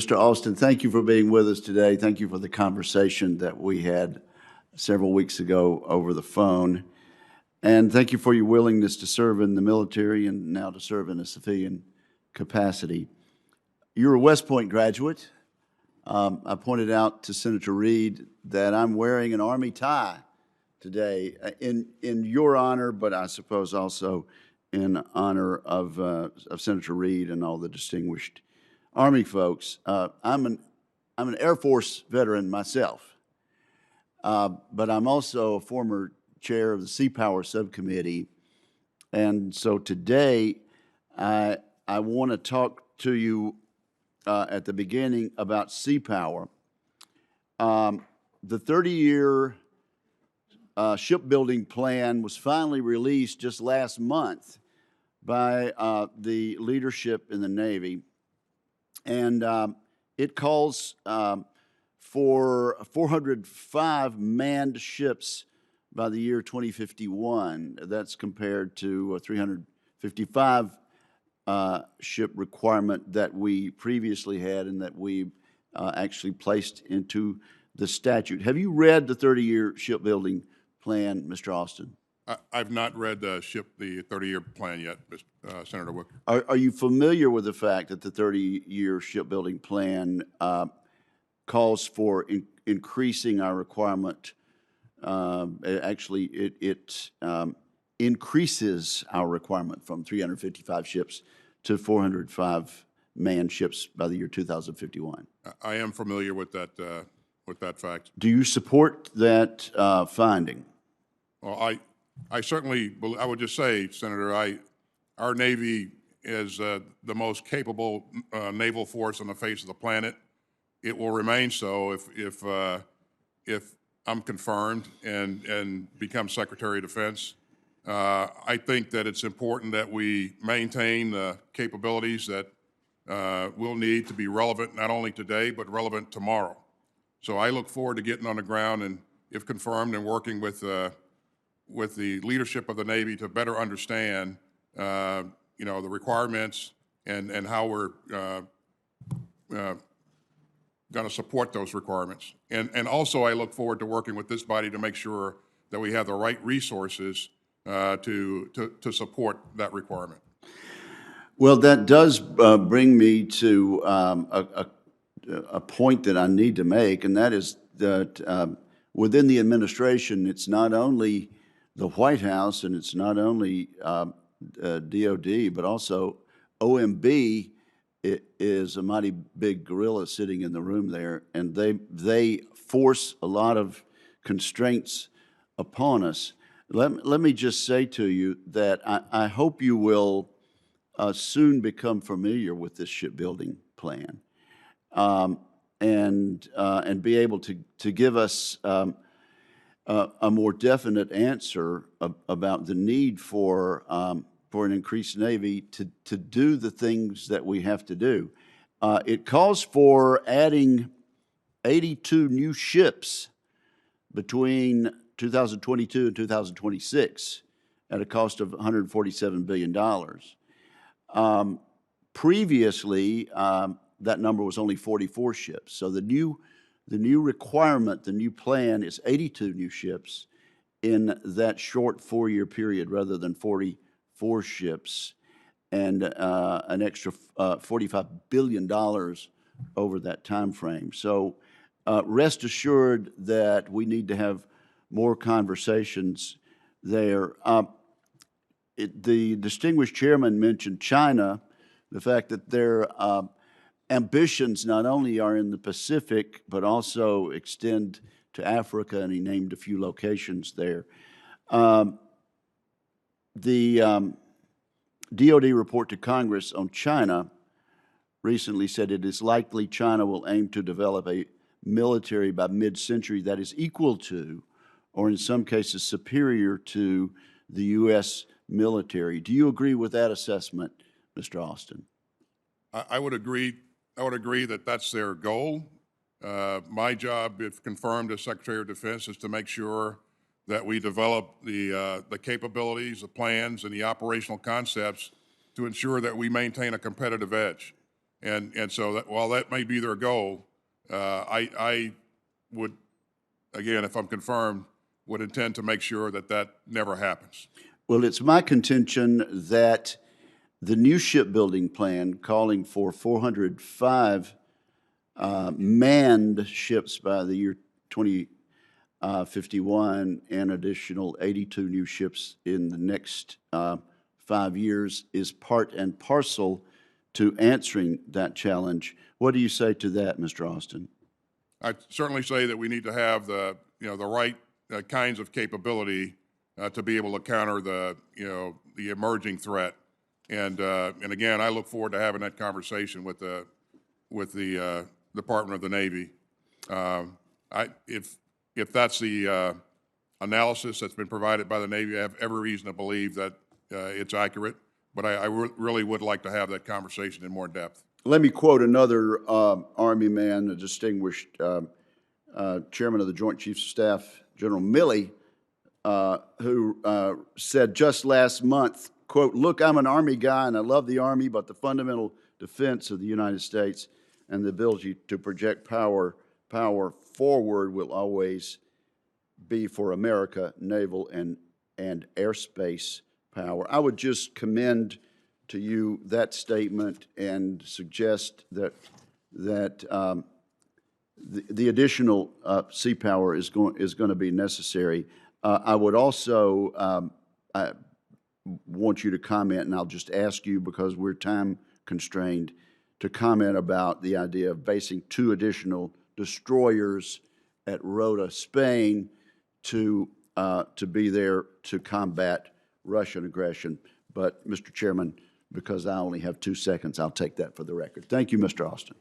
Mr. Austin, thank you for being with us today. Thank you for the conversation that we had several weeks ago over the phone. And thank you for your willingness to serve in the military and now to serve in a civilian capacity. You're a West Point graduate. I pointed out to Senator Reid that I'm wearing an Army tie today in your honor, but I suppose also in honor of Senator Reid and all the distinguished Army folks. I'm an Air Force veteran myself, but I'm also a former chair of the Sea Power Subcommittee, and so today I want to talk to you at the beginning about Sea Power. The 30-year shipbuilding plan was finally released just last month by the leadership in the Navy, and it calls for 405 manned ships by the year 2051. That's compared to a 355 ship requirement that we previously had and that we actually placed into the statute. Have you read the 30-year shipbuilding plan, Mr. Austin? I've not read the 30-year plan yet, Senator Wicker. Are you familiar with the fact that the 30-year shipbuilding plan calls for increasing our requirement? It increases our requirement from 355 ships to 405 manned ships by the year 2051. I am familiar with that fact. Do you support that finding? Well, I certainly, I would just say, Senator, our Navy is the most capable naval force on the face of the planet. It will remain so if I'm confirmed and become Secretary of Defense. I think that it's important that we maintain the capabilities that we'll need to be relevant not only today, but relevant tomorrow. So I look forward to getting on the ground and, if confirmed, and working with the leadership of the Navy to better understand, the requirements and how we're going to support those requirements. And also I look forward to working with this body to make sure that we have the right resources to support that requirement. Well, that does bring me to a point that I need to make, and that is that within the administration, it's not only the White House and it's not only DOD, but also OMB is a mighty big gorilla sitting in the room there, and they force a lot of constraints upon us. Let me just say to you that I hope you will soon become familiar with this shipbuilding plan, and be able to give us a more definite answer about the need for an increased Navy to do the things that we have to do. It calls for adding 82 new ships between 2022 and 2026 at a cost of $147 billion. Previously, that number was only 44 ships. So the new requirement, the new plan is 82 new ships in that short 4-year period rather than 44 ships, and an extra $45 billion over that time frame. So rest assured that we need to have more conversations there. The distinguished chairman mentioned China, the fact that their ambitions not only are in the Pacific, but also extend to Africa, and he named a few locations there. The DOD report to Congress on China recently said it is likely China will aim to develop a military by mid-century that is equal to, or in some cases superior to, the U.S. military. Do you agree with that assessment, Mr. Austin? I would agree. I would agree that that's their goal. My job, if confirmed as Secretary of Defense, is to make sure that we develop the capabilities, the plans, and the operational concepts to ensure that we maintain a competitive edge. And so that, while that may be their goal, I would, again, if I'm confirmed, would intend to make sure that that never happens. Well, it's my contention that the new shipbuilding plan calling for 405 manned ships by the year 2051 and additional 82 new ships in the next 5 years is part and parcel to answering that challenge. What do you say to that, Mr. Austin? I certainly say that we need to have the right kinds of capability to be able to counter the emerging threat. And again, I look forward to having that conversation with the Department of the Navy. If that's the analysis that's been provided by the Navy, I have every reason to believe that it's accurate. But I really would like to have that conversation in more depth. Let me quote another Army man, a distinguished chairman of the Joint Chiefs of Staff, General Milley, who said just last month, quote, "Look, I'm an Army guy and I love the Army, but the fundamental defense of the United States and the ability to project power forward will always be for America, naval and airspace power." I would just commend to you that statement and suggest that the additional sea power is going to be necessary. I would also want you to comment, and I'll just ask you because we're time constrained, to comment about the idea of basing 2 additional destroyers at Rota, Spain, to be there to combat Russian aggression. But, Mr. Chairman, because I only have 2 seconds, I'll take that for the record. Thank you, Mr. Austin.